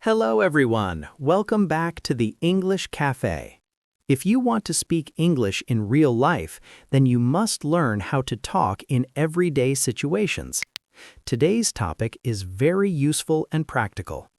Hello everyone, welcome back to the English Cafe. If you want to speak English in real life, then you must learn how to talk in everyday situations. Today's topic is very useful and practical.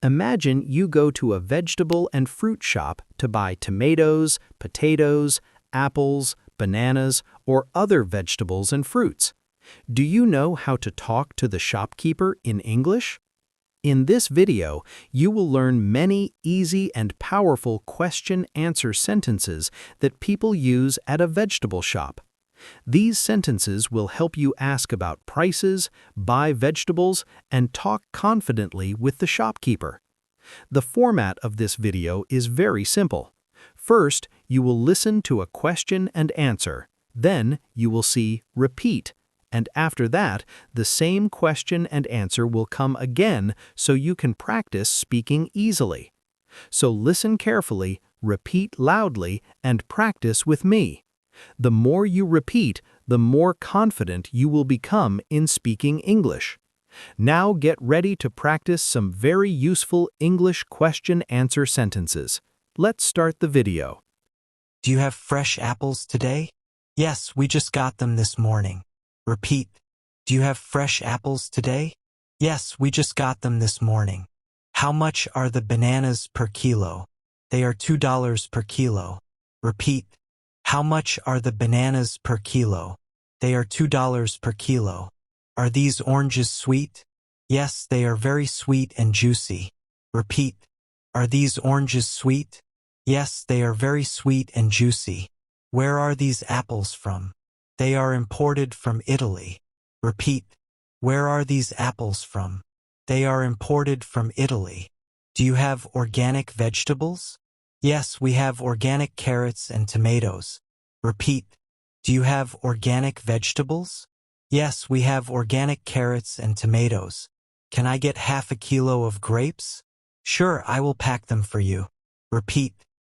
Imagine you go to a vegetable and fruit shop to buy tomatoes, potatoes, apples, bananas, or other vegetables and fruits. Do you know how to talk to the shopkeeper in English? In this video, you will learn many easy and powerful question-answer sentences that people use at a vegetable shop. These sentences will help you ask about prices, buy vegetables, and talk confidently with the shopkeeper. The format of this video is very simple. First, you will listen to a question and answer. Then, you will see repeat. And after that, the same question and answer will come again so you can practice speaking easily. So listen carefully, repeat loudly, and practice with me. The more you repeat, the more confident you will become in speaking English. Now get ready to practice some very useful English question-answer sentences. Let's start the video. Do you have fresh apples today? Yes, we just got them this morning. Repeat. Do you have fresh apples today? Yes, we just got them this morning. How much are the bananas per kilo? They are $2 per kilo. Repeat. How much are the bananas per kilo? They are $2 per kilo. Are these oranges sweet? Yes, they are very sweet and juicy. Repeat. Are these oranges sweet? Yes, they are very sweet and juicy. Where are these apples from? They are imported from Italy. Repeat. Where are these apples from? They are imported from Italy. Do you have organic vegetables? Yes, we have organic carrots and tomatoes. Repeat. Do you have organic vegetables? Yes, we have organic carrots and tomatoes. Can I get half a kilo of grapes? Sure, I will pack them for you. Repeat.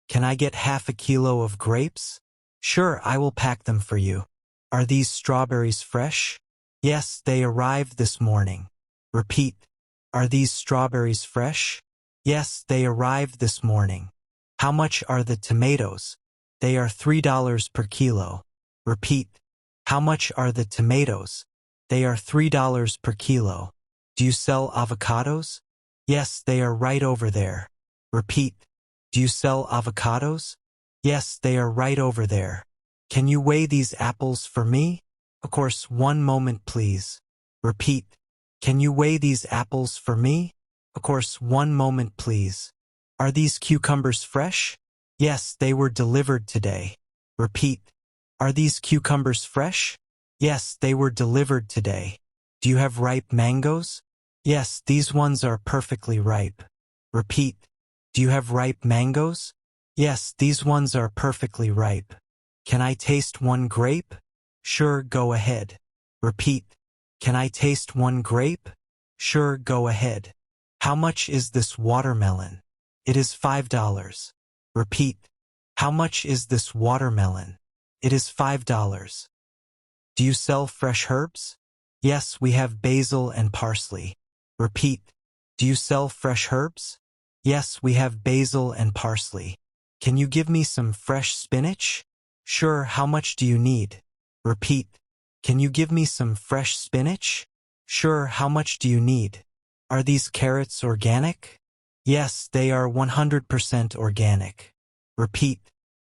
Can I get half a kilo of grapes? Sure, I will pack them for you. Are these strawberries fresh? Yes, they arrived this morning. Repeat. Are these strawberries fresh? Yes, they arrived this morning. How much are the tomatoes? They are $3 per kilo. Repeat. How much are the tomatoes? They are $3 per kilo. Do you sell avocados? Yes, they are right over there. Repeat. Do you sell avocados? Yes, they are right over there. Can you weigh these apples for me? Of course, one moment please. Repeat. Can you weigh these apples for me? Of course, one moment please. Are these cucumbers fresh? Yes, they were delivered today. Repeat. Are these cucumbers fresh? Yes, they were delivered today. Do you have ripe mangoes? Yes, these ones are perfectly ripe. Repeat. Do you have ripe mangoes? Yes, these ones are perfectly ripe. Can I taste one grape? Sure, go ahead. Repeat. Can I taste one grape? Sure, go ahead. How much is this watermelon? It is $5. Repeat. How much is this watermelon? It is $5. Do you sell fresh herbs? Yes, we have basil and parsley. Repeat. Do you sell fresh herbs? Yes, we have basil and parsley. Can you give me some fresh spinach? Sure, how much do you need? Repeat. Can you give me some fresh spinach? Sure, how much do you need? Are these carrots organic? Yes, they are 100% organic. Repeat.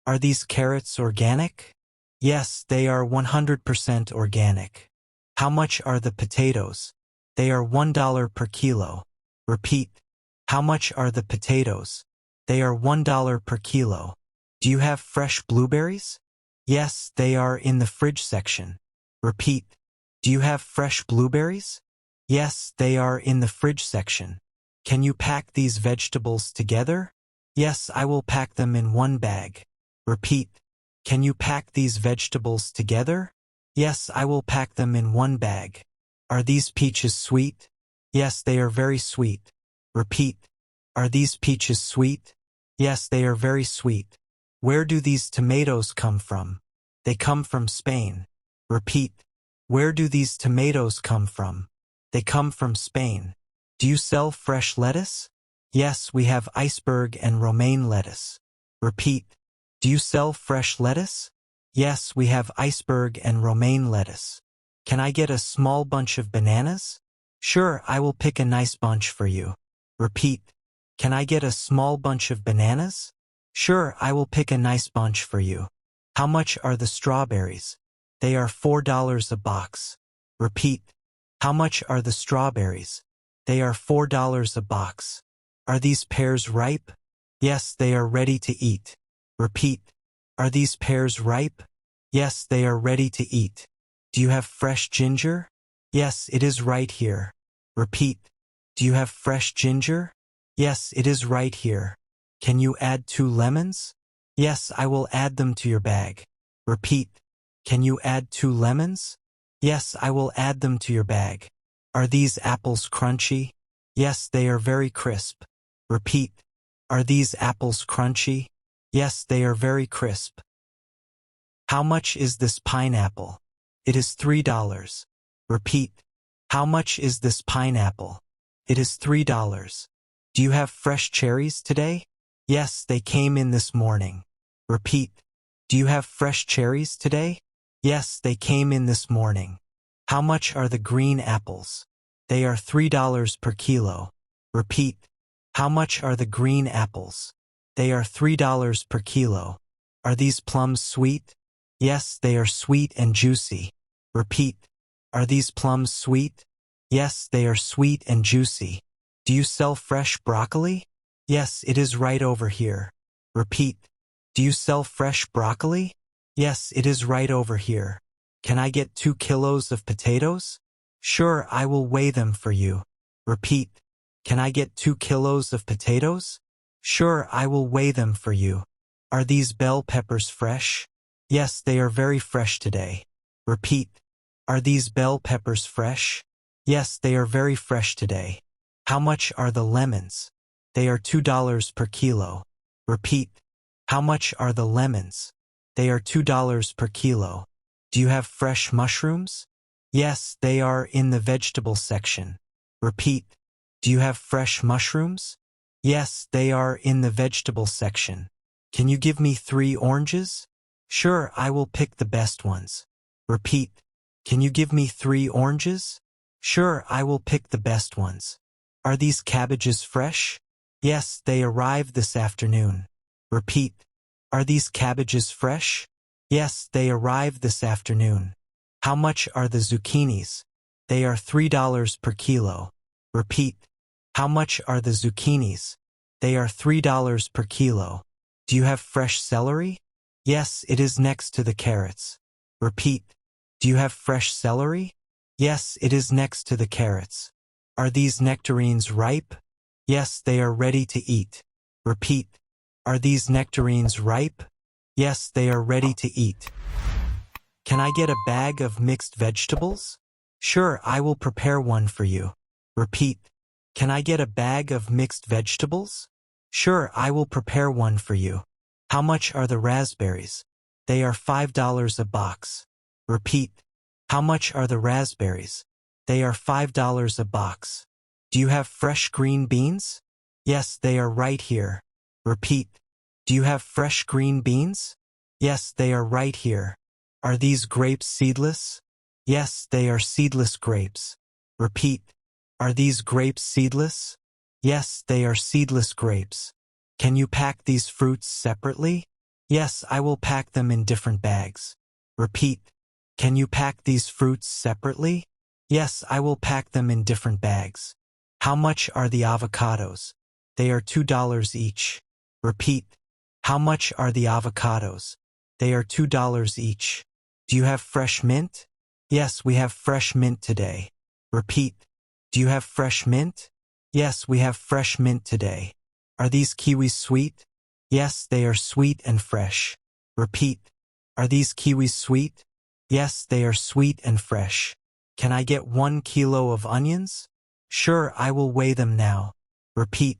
Are these carrots organic? Yes, they are 100% organic. How much are the potatoes? They are $1 per kilo. Repeat. How much are the potatoes? They are $1 per kilo. Do you have fresh blueberries? Yes, they are in the fridge section. Repeat. Do you have fresh blueberries? Yes, they are in the fridge section. Can you pack these vegetables together? Yes, I will pack them in one bag. Repeat. Can you pack these vegetables together? Yes, I will pack them in one bag. Are these peaches sweet? Yes, they are very sweet. Repeat. Are these peaches sweet? Yes, they are very sweet. Where do these tomatoes come from? They come from Spain. Repeat. Where do these tomatoes come from? They come from Spain. Do you sell fresh lettuce? Yes, we have iceberg and romaine lettuce. Repeat. Do you sell fresh lettuce? Yes, we have iceberg and romaine lettuce. Can I get a small bunch of bananas? Sure, I will pick a nice bunch for you. Repeat. Can I get a small bunch of bananas? Sure, I will pick a nice bunch for you. How much are the strawberries? They are $4 a box. Repeat. How much are the strawberries? They are $4 a box. Are these pears ripe? Yes, they are ready to eat. Repeat. Are these pears ripe? Yes, they are ready to eat. Do you have fresh ginger? Yes, it is right here. Repeat. Do you have fresh ginger? Yes, it is right here. Can you add 2 lemons? Yes, I will add them to your bag. Repeat. Can you add 2 lemons? Yes, I will add them to your bag. Are these apples crunchy? Yes, they are very crisp. Repeat. Are these apples crunchy? Yes, they are very crisp. How much is this pineapple? It is $3. Repeat. How much is this pineapple? It is $3. Do you have fresh cherries today? Yes, they came in this morning. Repeat. Do you have fresh cherries today? Yes, they came in this morning. How much are the green apples? They are $3 per kilo. Repeat. How much are the green apples? They are $3 per kilo. Are these plums sweet? Yes, they are sweet and juicy. Repeat. Are these plums sweet? Yes, they are sweet and juicy. Do you sell fresh broccoli? Yes, it is right over here. Repeat. Do you sell fresh broccoli? Yes, it is right over here. Can I get 2 kilos of potatoes? Sure, I will weigh them for you. Repeat. Can I get 2 kilos of potatoes? Sure, I will weigh them for you. Are these bell peppers fresh? Yes, they are very fresh today. Repeat. Are these bell peppers fresh? Yes, they are very fresh today. How much are the lemons? They are $2 per kilo. Repeat. How much are the lemons? They are $2 per kilo. Do you have fresh mushrooms? Yes, they are in the vegetable section. Repeat. Do you have fresh mushrooms? Yes, they are in the vegetable section. Can you give me 3 oranges? Sure, I will pick the best ones. Repeat. Can you give me 3 oranges? Sure, I will pick the best ones. Are these cabbages fresh? Yes, they arrived this afternoon. Repeat. Are these cabbages fresh? Yes, they arrived this afternoon. How much are the zucchinis? They are $3 per kilo. Repeat. How much are the zucchinis? They are $3 per kilo. Do you have fresh celery? Yes, it is next to the carrots. Repeat. Do you have fresh celery? Yes, it is next to the carrots. Are these nectarines ripe? Yes, they are ready to eat. Repeat. Are these nectarines ripe? Yes, they are ready to eat. Can I get a bag of mixed vegetables? Sure, I will prepare one for you. Repeat. Can I get a bag of mixed vegetables? Sure, I will prepare one for you. How much are the raspberries? They are $5 a box. Repeat. How much are the raspberries? They are $5 a box. Do you have fresh green beans? Yes, they are right here. Repeat. Do you have fresh green beans? Yes, they are right here. Are these grapes seedless? Yes, they are seedless grapes. Repeat. Are these grapes seedless? Yes, they are seedless grapes. Can you pack these fruits separately? Yes, I will pack them in different bags. Repeat. Can you pack these fruits separately? Yes, I will pack them in different bags. How much are the avocados? They are $2 each. Repeat. How much are the avocados? They are $2 each. Do you have fresh mint? Yes, we have fresh mint today. Repeat. Do you have fresh mint? Yes, we have fresh mint today. Are these kiwis sweet? Yes, they are sweet and fresh. Repeat. Are these kiwis sweet? Yes, they are sweet and fresh. Can I get 1 kilo of onions? Sure, I will weigh them now. Repeat.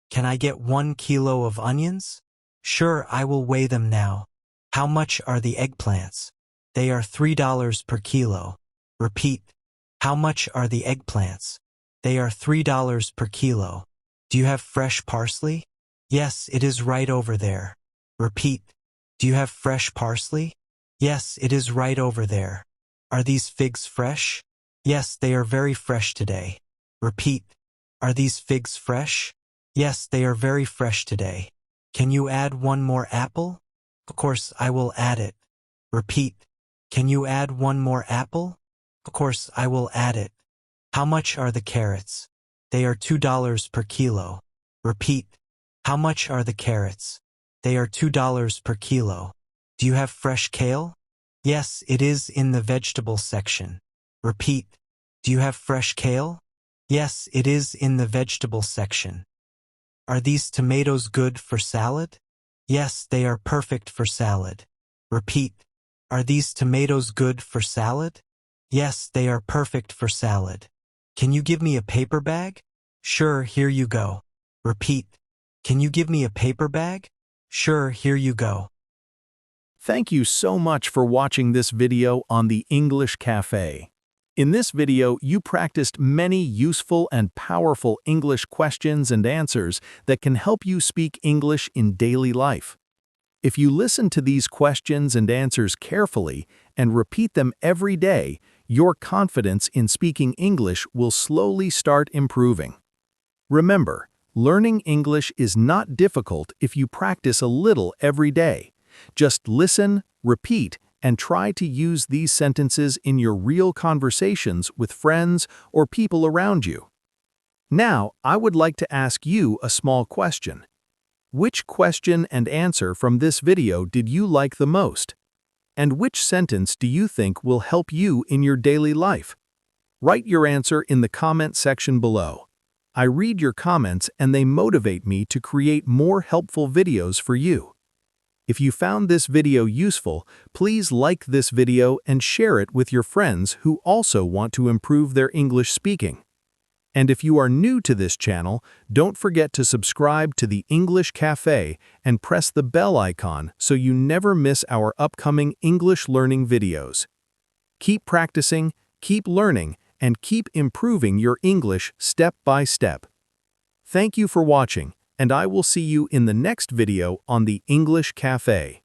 Can I get 1 kilo of onions? Sure, I will weigh them now. How much are the eggplants? They are $3 per kilo. Repeat. How much are the eggplants? They are $3 per kilo. Do you have fresh parsley? Yes, it is right over there. Repeat. Do you have fresh parsley? Yes, it is right over there. Are these figs fresh? Yes, they are very fresh today. Repeat. Are these figs fresh? Yes, they are very fresh today. Can you add one more apple? Of course, I will add it. Repeat. Can you add one more apple? Of course, I will add it. How much are the carrots? They are $2 per kilo. Repeat. How much are the carrots? They are $2 per kilo. Do you have fresh kale? Yes, it is in the vegetable section. Repeat. Do you have fresh kale? Yes, it is in the vegetable section. Are these tomatoes good for salad? Yes, they are perfect for salad. Repeat. Are these tomatoes good for salad? Yes, they are perfect for salad. Can you give me a paper bag? Sure, here you go. Repeat. Can you give me a paper bag? Sure, here you go. Thank you so much for watching this video on the English Cafe. In this video, you practiced many useful and powerful English questions and answers that can help you speak English in daily life. If you listen to these questions and answers carefully and repeat them every day, your confidence in speaking English will slowly start improving. Remember, learning English is not difficult if you practice a little every day. Just listen, repeat, and try to use these sentences in your real conversations with friends or people around you. Now, I would like to ask you a small question. Which question and answer from this video did you like the most? And which sentence do you think will help you in your daily life? Write your answer in the comment section below. I read your comments and they motivate me to create more helpful videos for you. If you found this video useful, please like this video and share it with your friends who also want to improve their English speaking. And if you are new to this channel, don't forget to subscribe to the English Cafe and press the bell icon so you never miss our upcoming English learning videos. Keep practicing, keep learning, and keep improving your English step by step. Thank you for watching, and I will see you in the next video on the English Cafe.